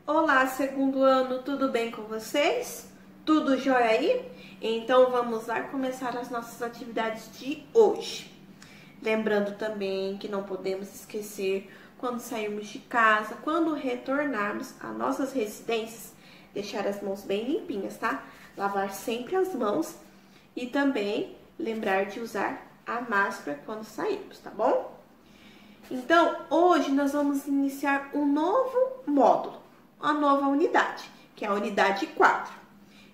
Olá, segundo ano, tudo bem com vocês? Tudo jóia aí? Então vamos lá começar as nossas atividades de hoje. Lembrando também que não podemos esquecer, quando sairmos de casa, quando retornarmos às nossas residências, deixar as mãos bem limpinhas, tá? Lavar sempre as mãos e também lembrar de usar a máscara quando sairmos, tá bom? Então, hoje nós vamos iniciar um novo módulo, uma nova unidade, que é a unidade 4.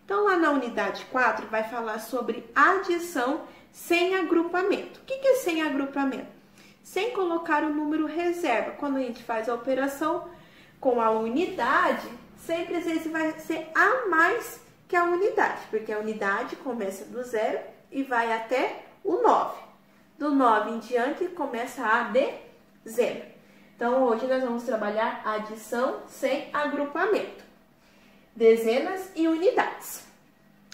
Então, lá na unidade 4 vai falar sobre adição sem agrupamento. O que é sem agrupamento? Sem colocar o número reserva. Quando a gente faz a operação com a unidade, sempre às vezes vai ser a mais que a unidade, porque a unidade começa do 0 e vai até o 9. Do 9 em diante começa a de 0. Então, hoje nós vamos trabalhar a adição sem agrupamento, dezenas e unidades.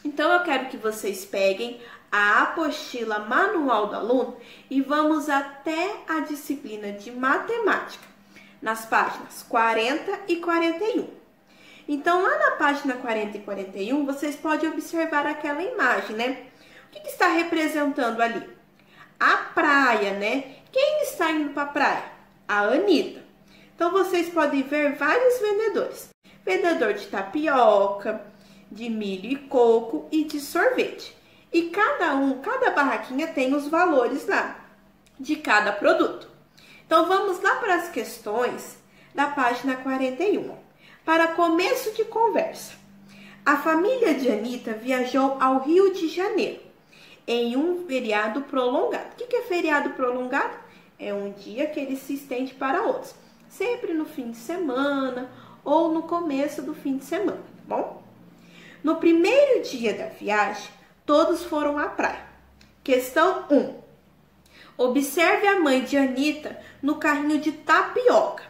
Então, eu quero que vocês peguem a apostila manual do aluno e vamos até a disciplina de matemática, nas páginas 40 e 41. Então, lá na página 40 e 41, vocês podem observar aquela imagem, né? O que está representando ali? A praia, né? Quem está indo para a praia? A Anitta. Então, vocês podem ver vários vendedores. Vendedor de tapioca, de milho e coco e de sorvete. E cada barraquinha tem os valores lá de cada produto. Então, vamos lá para as questões da página 41. Para começo de conversa. A família de Anitta viajou ao Rio de Janeiro em um feriado prolongado. O que é feriado prolongado? É um dia que ele se estende para outros. Sempre no fim de semana ou no começo do fim de semana, tá bom? No primeiro dia da viagem, todos foram à praia. Questão 1. Observe a mãe de Anitta no carrinho de tapioca.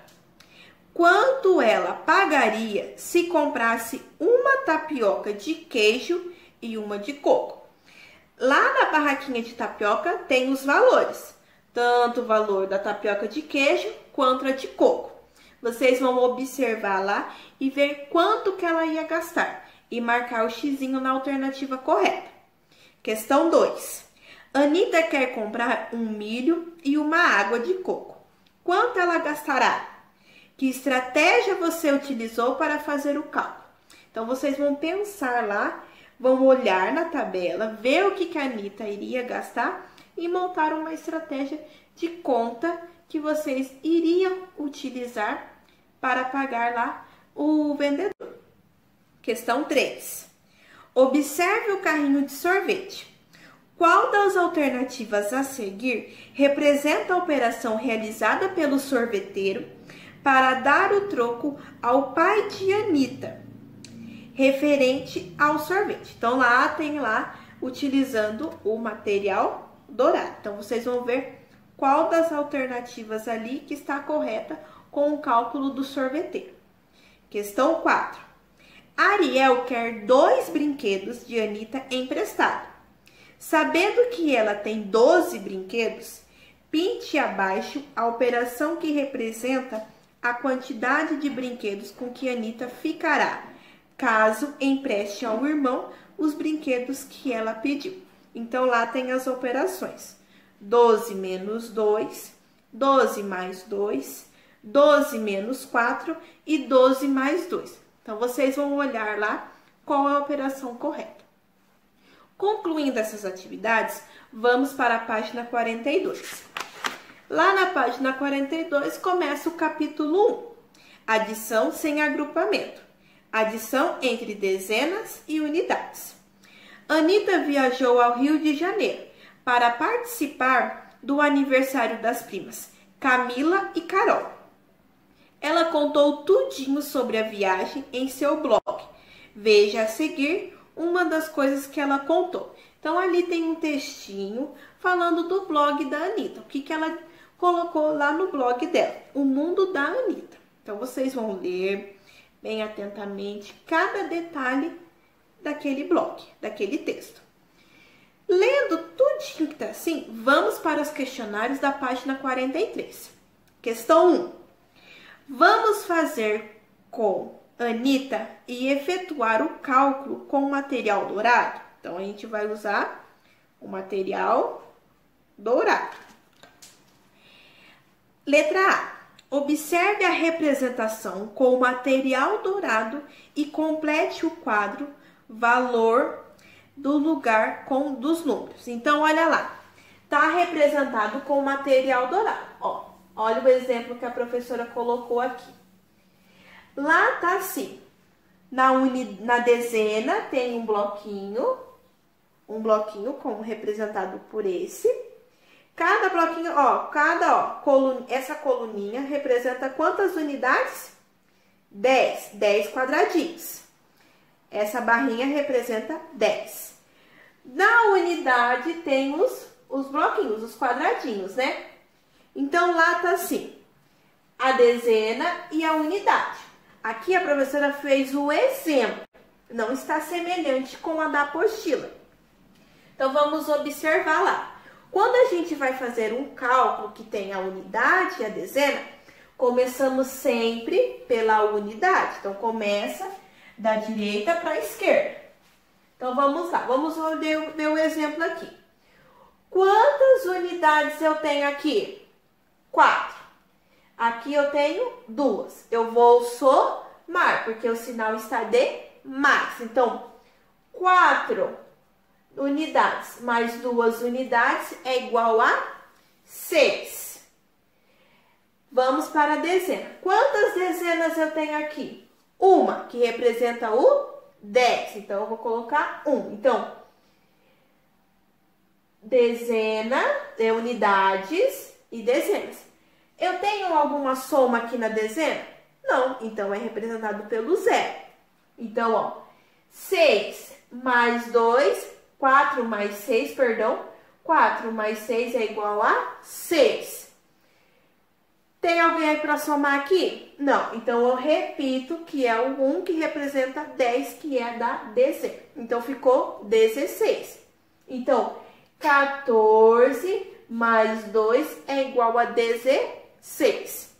Quanto ela pagaria se comprasse uma tapioca de queijo e uma de coco? Lá na barraquinha de tapioca tem os valores, tanto o valor da tapioca de queijo quanto a de coco. Vocês vão observar lá e ver quanto que ela ia gastar e marcar o xizinho na alternativa correta. Questão 2. Anitta quer comprar um milho e uma água de coco. Quanto ela gastará? Que estratégia você utilizou para fazer o cálculo? Então, vocês vão pensar lá, vão olhar na tabela, ver o que a Anitta iria gastar e montar uma estratégia de conta que vocês iriam utilizar para pagar lá o vendedor. Questão 3. Observe o carrinho de sorvete. Qual das alternativas a seguir representa a operação realizada pelo sorveteiro para dar o troco ao pai de Anitta, referente ao sorvete? Então, lá tem lá, utilizando o material dourado. Então, vocês vão ver qual das alternativas ali que está correta com o cálculo do sorveteiro. Questão 4. Ariel quer 2 brinquedos de Anitta emprestado. Sabendo que ela tem 12 brinquedos, pinte abaixo a operação que representa a quantidade de brinquedos com que Anitta ficará, caso empreste ao irmão os brinquedos que ela pediu. Então, lá tem as operações. 12 menos 2, 12 mais 2, 12 menos 4 e 12 mais 2. Então, vocês vão olhar lá qual é a operação correta. Concluindo essas atividades, vamos para a página 42. Lá na página 42 começa o capítulo 1, adição sem agrupamento, adição entre dezenas e unidades. Anitta viajou ao Rio de Janeiro para participar do aniversário das primas Camila e Carol. Ela contou tudinho sobre a viagem em seu blog. Veja a seguir uma das coisas que ela contou. Então, ali tem um textinho falando do blog da Anitta. O que ela colocou lá no blog dela? O mundo da Anitta. Então, vocês vão ler bem atentamente cada detalhe daquele blog, daquele texto. Lendo tudinho que tá assim, vamos para os questionários da página 43. Questão 1. Vamos fazer com Anita, e efetuar o cálculo com o material dourado? Então, a gente vai usar o material dourado. Letra A. Observe a representação com o material dourado e complete o quadro valor do lugar dos números. Então, olha lá. Está representado com o material dourado. Ó, olha o exemplo que a professora colocou aqui. Lá tá assim. Na dezena tem um bloquinho como representado por esse. Cada bloquinho, essa coluninha representa quantas unidades? 10 quadradinhos. Essa barrinha representa 10. Na unidade tem os bloquinhos, os quadradinhos, né? Então, lá tá assim, a dezena e a unidade. Aqui a professora fez o exemplo, não está semelhante com a da apostila. Então, vamos observar lá. Quando a gente vai fazer um cálculo que tem a unidade e a dezena, começamos sempre pela unidade. Então, começa da direita para a esquerda. Então, vamos lá. Vamos ver o exemplo aqui. Quantas unidades eu tenho aqui? 4. Aqui eu tenho 2. Eu vou somar, porque o sinal está de mais. Então, 4 unidades mais 2 unidades é igual a 6. Vamos para a dezena. Quantas dezenas eu tenho aqui? Uma, que representa o 10. Então, eu vou colocar 1. Então, dezena, unidades e dezenas. Eu tenho alguma soma aqui na dezena? Não. Então, é representado pelo zero. Então, ó, 6 mais 2... 4 mais 6, 4 mais 6 é igual a 6. Tem alguém aí para somar aqui? Não. Então, eu repito que é o 1 que representa 10, que é da dezena. Então, ficou 16. Então, 14 mais 2 é igual a 16.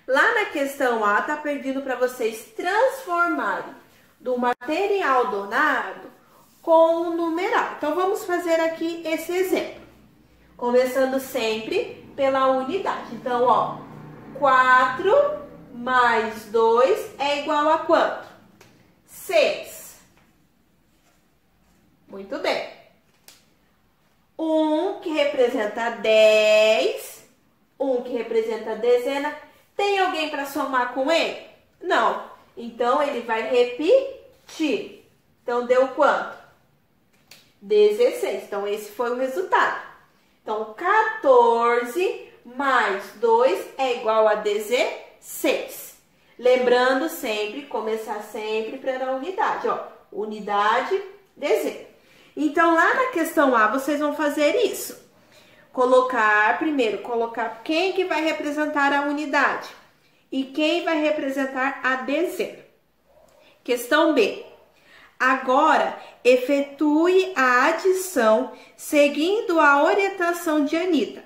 Lá na questão A, tá pedindo para vocês transformarem do material dourado com o numeral. Então, vamos fazer aqui esse exemplo. Começando sempre pela unidade. Então, ó, 4 mais 2 é igual a quanto? 6. Muito bem. 1 que representa 10, 1 que representa dezena. Tem alguém para somar com ele? Não. Então, ele vai repetir. Então, deu quanto? 16. Então, esse foi o resultado. Então, 14 mais 2 é igual a 16. Lembrando sempre, começar sempre pela unidade, ó. Unidade, dezena. Então, lá na questão A, vocês vão fazer isso. Primeiro, colocar quem que vai representar a unidade e quem vai representar a dezena. Questão B. Agora, efetue a adição seguindo a orientação de Anita.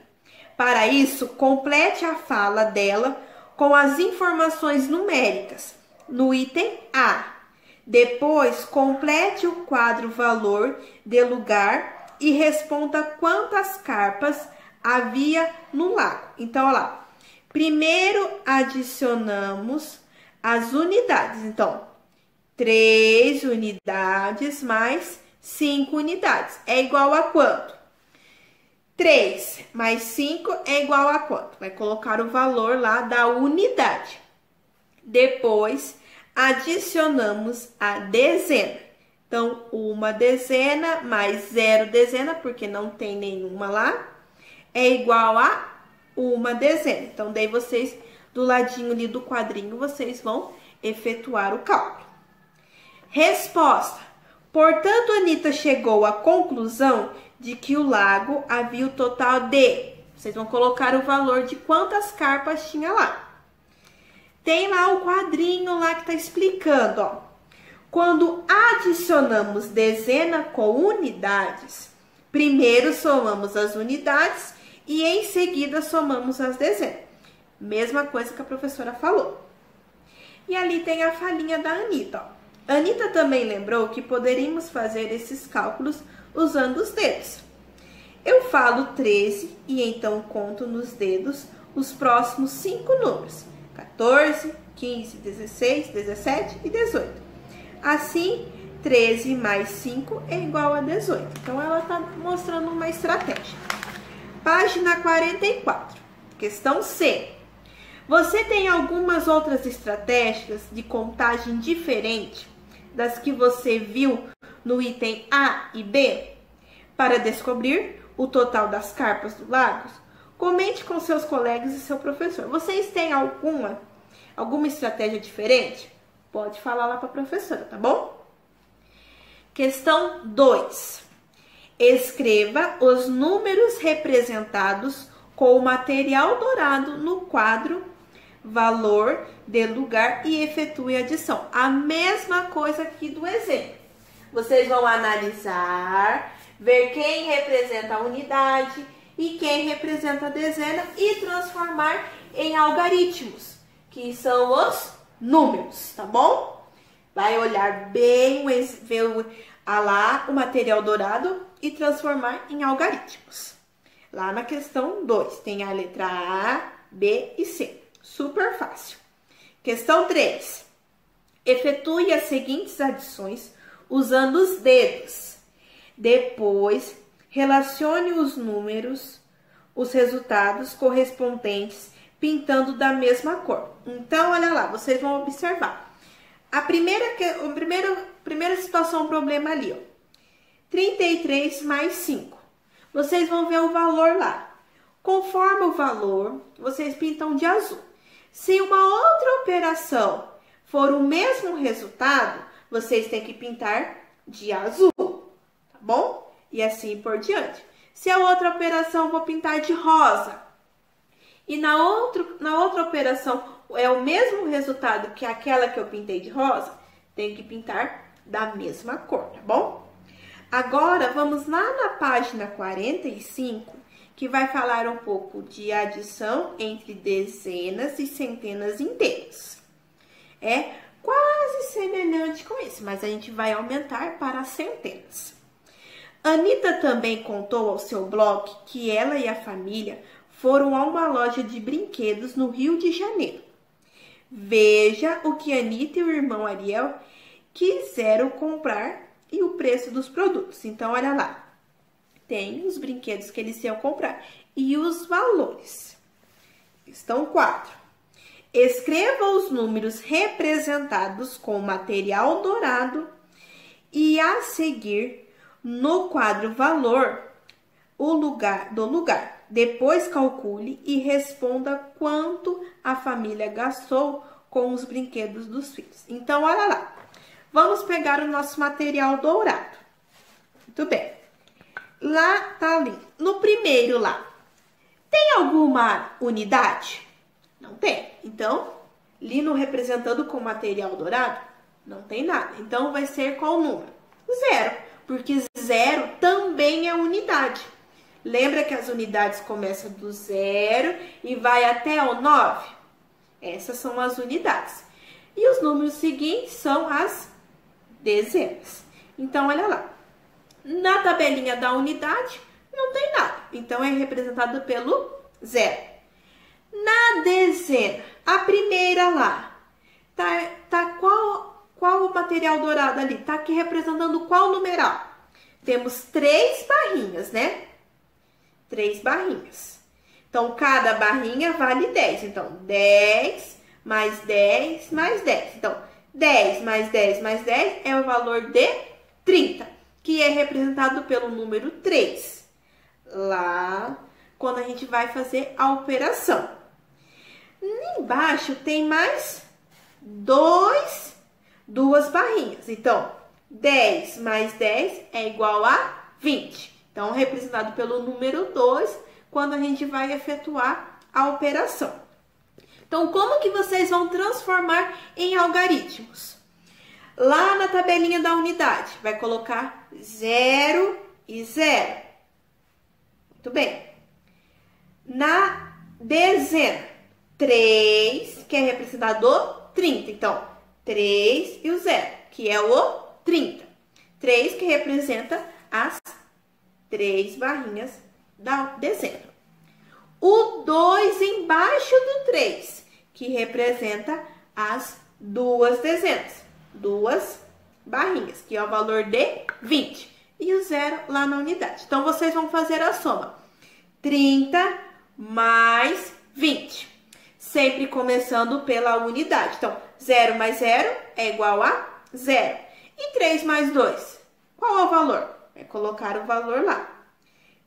Para isso, complete a fala dela com as informações numéricas no item A. Depois, complete o quadro valor de lugar e responda quantas carpas havia no lago. Então, olha lá. Primeiro, adicionamos as unidades. Então, 3 unidades mais 5 unidades. É igual a quanto? 3 mais 5 é igual a quanto? Vai colocar o valor lá da unidade. Depois, adicionamos a dezena. Então, uma dezena mais 0 dezena, porque não tem nenhuma lá, é igual a uma dezena. Então, daí vocês, do ladinho ali do quadrinho, vocês vão efetuar o cálculo. Resposta. Portanto, Anita chegou à conclusão de que o lago havia o total de... Vocês vão colocar o valor de quantas carpas tinha lá. Tem lá o quadrinho lá que tá explicando, ó. Quando adicionamos dezena com unidades, primeiro somamos as unidades e em seguida somamos as dezenas. Mesma coisa que a professora falou. E ali tem a falinha da Anitta, ó. A Anitta também lembrou que poderíamos fazer esses cálculos usando os dedos. Eu falo 13 e então conto nos dedos os próximos 5 números. 14, 15, 16, 17 e 18. Assim, 13 mais 5 é igual a 18. Então, ela está mostrando uma estratégia. Página 44. Questão C. Você tem algumas outras estratégias de contagem diferente das que você viu no item A e B? Para descobrir o total das carpas do Lagos, comente com seus colegas e seu professor. Vocês têm alguma estratégia diferente? Pode falar lá para a professora, tá bom? Questão 2. Escreva os números representados com o material dourado no quadro valor de lugar e efetue a adição. A mesma coisa aqui do exemplo. Vocês vão analisar, ver quem representa a unidade e quem representa a dezena e transformar em algarismos, que são os números, tá bom? Vai olhar bem, ver lá o material dourado e transformar em algarismos. Lá na questão 2, tem a letra A, B e C. Super fácil. Questão 3. Efetue as seguintes adições usando os dedos. Depois, relacione os números, os resultados correspondentes, pintando da mesma cor. Então, olha lá, vocês vão observar. A primeira situação, problema ali, ó. 33 mais 5. Vocês vão ver o valor lá. Conforme o valor, vocês pintam de azul. Se uma outra operação for o mesmo resultado, vocês têm que pintar de azul, tá bom? E assim por diante. Se a outra operação eu vou pintar de rosa, e na outra operação é o mesmo resultado que aquela que eu pintei de rosa, tem que pintar da mesma cor, tá bom? Agora, vamos lá na página 45, que vai falar um pouco de adição entre dezenas e centenas inteiras. É quase semelhante com esse, mas a gente vai aumentar para centenas. Anitta também contou ao seu blog que ela e a família foram a uma loja de brinquedos no Rio de Janeiro. Veja o que Anitta e o irmão Ariel quiseram comprar e o preço dos produtos. Então, olha lá. Tem os brinquedos que eles iam comprar e os valores. Questão 4. Escreva os números representados com material dourado e a seguir no quadro valor o lugar do lugar. Depois calcule e responda quanto a família gastou com os brinquedos dos filhos. Então, olha lá. Vamos pegar o nosso material dourado. Muito bem. Lá tá ali. No primeiro lá, tem alguma unidade? Não tem. Então, lino representando com material dourado, não tem nada. Então, vai ser qual número? 0, porque 0 também é unidade. Lembra que as unidades começam do 0 e vai até o 9? Essas são as unidades. E os números seguintes são as dezenas. Então, olha lá. Na tabelinha da unidade, não tem nada. Então, é representado pelo 0. Na dezena, a primeira lá, tá qual o material dourado ali? Tá aqui representando qual numeral? Temos 3 barrinhas, né? 3 barrinhas. Então, cada barrinha vale 10. Então, 10 mais 10 mais 10. Então, 10 mais 10 mais 10 é o valor de 30, que é representado pelo número 3. Lá, quando a gente vai fazer a operação. Embaixo tem mais 2 barrinhas. Então, 10 mais 10 é igual a 20. Então, representado pelo número 2, quando a gente vai efetuar a operação. Então, como que vocês vão transformar em algarismos? Lá na tabelinha da unidade, vai colocar 0 e 0. Muito bem. Na dezena, 3, que é representado 30. Então, 3 e o 0, que é o 30. 3 que representa as 3 barrinhas da dezena. O 2 embaixo do 3, que representa as 2 dezenas. 2 barrinhas, que é o valor de 20. E o 0 lá na unidade. Então, vocês vão fazer a soma. 30 mais 20. Sempre começando pela unidade. Então, 0 mais 0 é igual a 0. E 3 mais 2? Qual é o valor? É colocar o valor lá.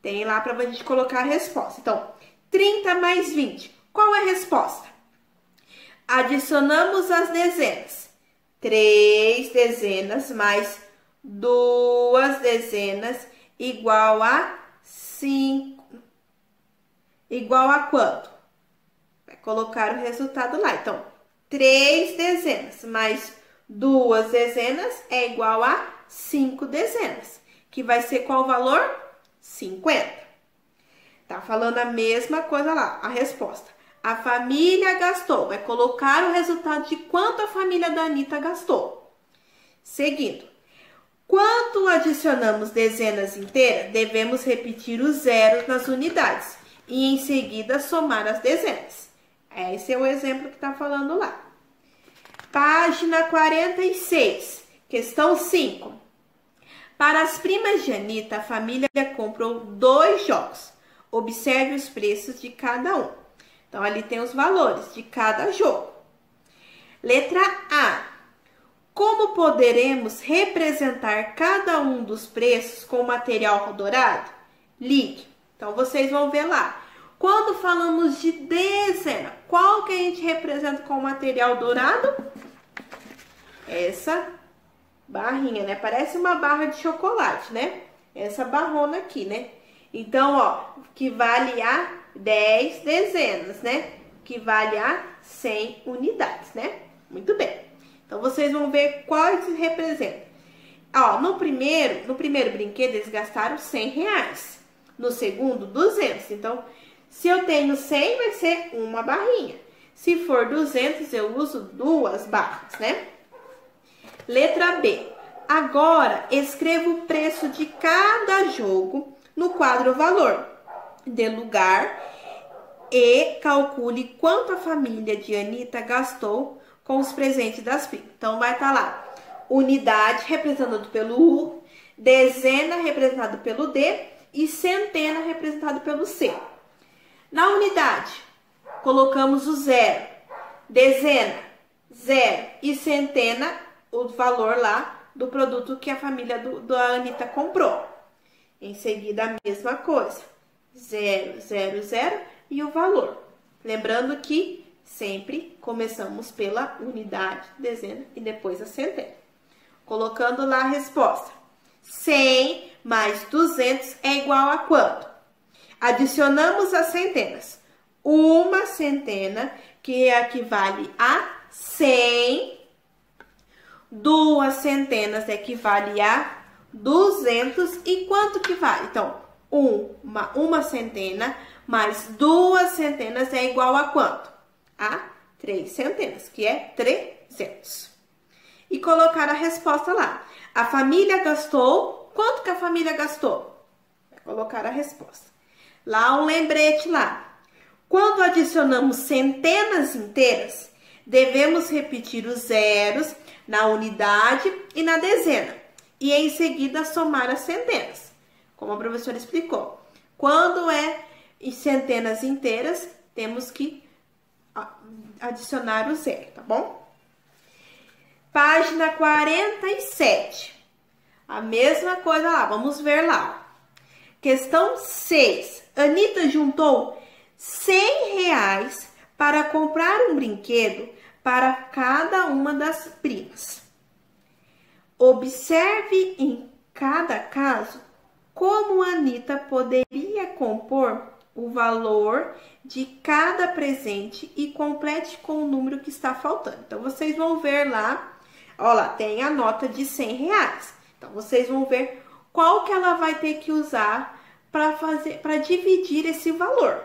Tem lá para a gente colocar a resposta. Então, 30 mais 20. Qual é a resposta? Adicionamos as dezenas. 3 dezenas mais 2 dezenas igual a 5. Igual a quanto? Vai colocar o resultado lá. Então, 3 dezenas mais 2 dezenas é igual a 5 dezenas. Que vai ser qual o valor? 50. Tá falando a mesma coisa lá, a resposta. A família gastou. Vai colocar o resultado de quanto a família da Anitta gastou. Seguindo. Quando adicionamos dezenas inteiras, devemos repetir os zeros nas unidades e em seguida somar as dezenas. Esse é o exemplo que está falando lá. Página 46, questão 5. Para as primas de Anitta, a família comprou 2 jogos. Observe os preços de cada um. Então, ali tem os valores de cada jogo. Letra A. Como poderemos representar cada um dos preços com material dourado? Ligue. Então, vocês vão ver lá. Quando falamos de dezena, qual que a gente representa com material dourado? Essa barrinha, né? Parece uma barra de chocolate, né? Essa barrona aqui, né? Então, ó, que vale a 10 dezenas, né? Que vale a 100 unidades, né? Muito bem. Então, vocês vão ver quais representam. Ó, no primeiro brinquedo, eles gastaram 100 reais. No segundo, 200. Então, se eu tenho 100, vai ser uma barrinha. Se for 200, eu uso 2 barras, né? Letra B. Agora, escreva o preço de cada jogo no quadro valor. Dê lugar e calcule quanto a família de Anitta gastou com os presentes das primas. Então, vai estar lá, unidade representado pelo U, dezena representado pelo D e centena representado pelo C. Na unidade, colocamos o 0, dezena, 0 e centena, o valor lá do produto que a família da Anitta comprou. Em seguida, a mesma coisa, 0, 0, 0 e o valor. Lembrando que sempre começamos pela unidade, dezena e depois a centena. Colocando lá a resposta. 100 mais 200 é igual a quanto? Adicionamos as centenas. Uma centena, que equivale a 100. 2 centenas equivale a 200. E quanto que vale? Então, uma centena mais 2 centenas é igual a quanto? A 3 centenas, que é 300. E colocar a resposta lá. A família gastou, quanto que a família gastou? Vai colocar a resposta. Lá um lembrete lá. Quando adicionamos centenas inteiras, devemos repetir os zeros na unidade e na dezena. E em seguida somar as centenas. Como a professora explicou. Quando é em centenas inteiras, temos que adicionar o zero, tá bom? Página 47. A mesma coisa lá, vamos ver lá. Questão 6. Anitta juntou 100 reais para comprar um brinquedo para cada uma das primas. Observe em cada caso como a Anitta poderia compor o valor de cada presente e complete com o número que está faltando. Então, vocês vão ver lá, ó lá, tem a nota de 100 reais. Então, vocês vão ver qual que ela vai ter que usar para dividir esse valor,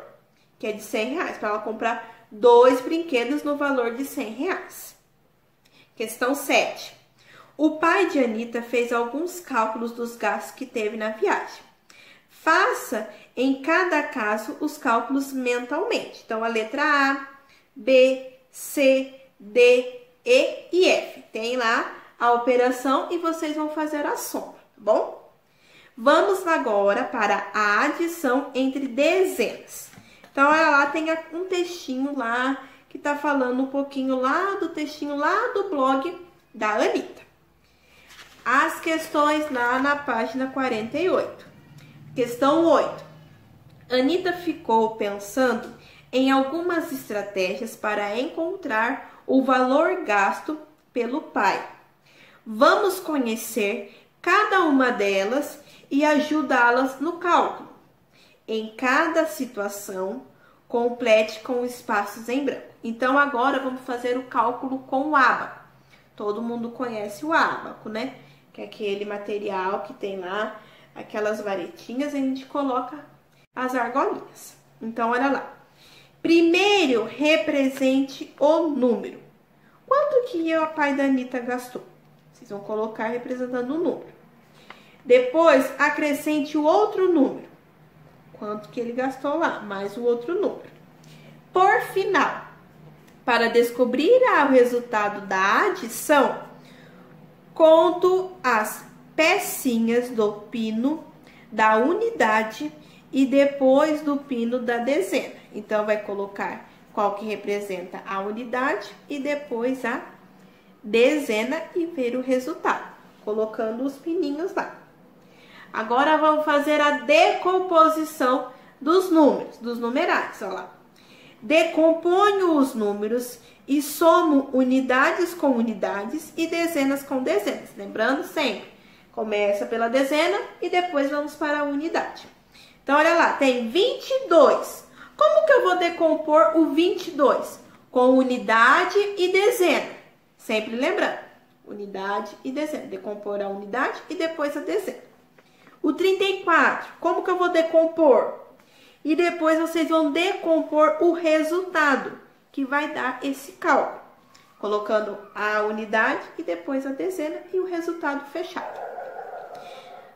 que é de 100 reais, para ela comprar 2 brinquedos no valor de 100 reais. Questão 7. O pai de Anitta fez alguns cálculos dos gastos que teve na viagem. Faça em cada caso os cálculos mentalmente. Então, a letra A, B, C, D, E e F. Tem lá a operação e vocês vão fazer a soma, tá bom? Vamos agora para a adição entre dezenas. Então, olha lá, tem um textinho lá que tá falando um pouquinho lá do textinho lá do blog da Anitta. As questões lá na página 48. Questão 8. Anitta ficou pensando em algumas estratégias para encontrar o valor gasto pelo pai. Vamos conhecer cada uma delas e ajudá-las no cálculo. Em cada situação, complete com espaços em branco. Então, agora vamos fazer o cálculo com o ábaco. Todo mundo conhece o ábaco, né? Que é aquele material que tem lá aquelas varetinhas e a gente coloca as argolinhas. Então, olha lá. Primeiro, represente o número. Quanto que o pai da Anitta gastou? Vocês vão colocar representando o número. Depois, acrescente o outro número. Quanto que ele gastou lá? Mais o outro número. Por final, para descobrir o resultado da adição, conto as pecinhas do pino da unidade e depois do pino da dezena. Então, vai colocar qual que representa a unidade e depois a dezena e ver o resultado, colocando os pininhos lá. Agora, vamos fazer a decomposição dos números, dos numerais, olha lá. Decomponho os números e somo unidades com unidades e dezenas com dezenas. Lembrando sempre, começa pela dezena e depois vamos para a unidade. Então, olha lá, tem 22. Como que eu vou decompor o 22? Com unidade e dezena. Sempre lembrando, unidade e dezena. Decompor a unidade e depois a dezena. O 34, como que eu vou decompor? E depois vocês vão decompor o resultado, que vai dar esse cálculo. Colocando a unidade e depois a dezena e o resultado fechado.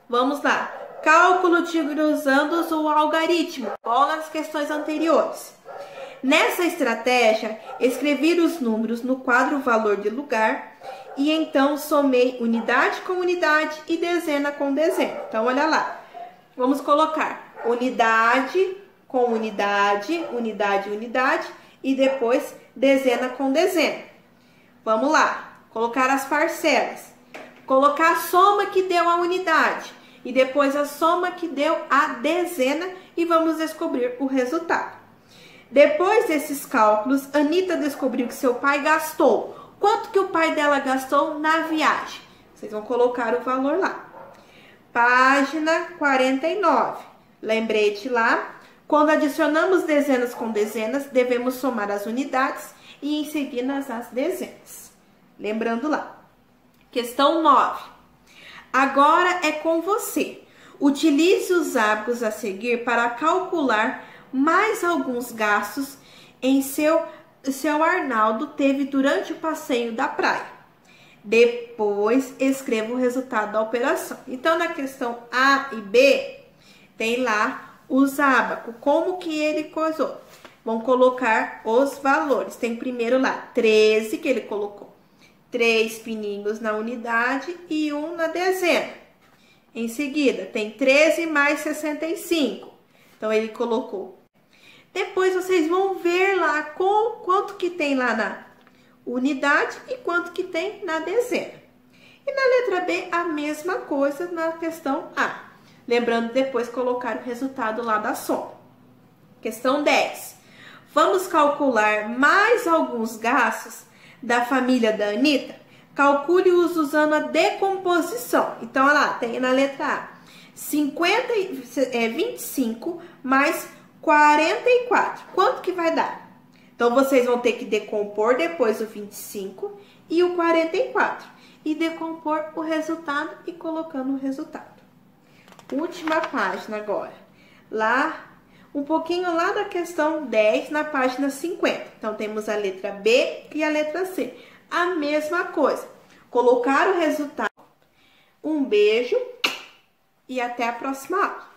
Vamos lá. Cálculo usando o algarismo, igual nas questões anteriores. Nessa estratégia, escrevi os números no quadro valor de lugar e então somei unidade com unidade e dezena com dezena. Então, olha lá. Vamos colocar unidade com unidade, unidade, unidade e depois dezena com dezena. Vamos lá. Colocar as parcelas. Colocar a soma que deu a unidade e depois a soma que deu a dezena e vamos descobrir o resultado. Depois desses cálculos, Anitta descobriu que seu pai gastou. Quanto que o pai dela gastou na viagem? Vocês vão colocar o valor lá. Página 49. Lembrete lá. Quando adicionamos dezenas com dezenas, devemos somar as unidades e em seguida as dezenas. Lembrando lá. Questão 9. Agora é com você. Utilize os hábitos a seguir para calcular mais alguns gastos em seu Arnaldo teve durante o passeio da praia. Depois, escreva o resultado da operação. Então, na questão A e B, tem lá os ábacos. Como que ele coisou? Vão colocar os valores. Tem primeiro lá 13 que ele colocou. 3 pininhos na unidade e 1 na dezena. Em seguida, tem 13 mais 65. Então, ele colocou. Depois, vocês vão ver lá quanto que tem lá na unidade e quanto que tem na dezena. E na letra B, a mesma coisa na questão A. Lembrando, depois, colocar o resultado lá da soma. Questão 10. Vamos calcular mais alguns gastos da família da Anitta? Calcule-os usando a decomposição. Então, olha lá, tem na letra A 25 mais 44. Quanto que vai dar? Então, vocês vão ter que decompor depois o 25 e o 44. E decompor o resultado e colocando o resultado. Última página agora. Lá, um pouquinho lá da questão 10, na página 50. Então, temos a letra B e a letra C. a mesma coisa. Colocar o resultado. Um beijo e até a próxima aula.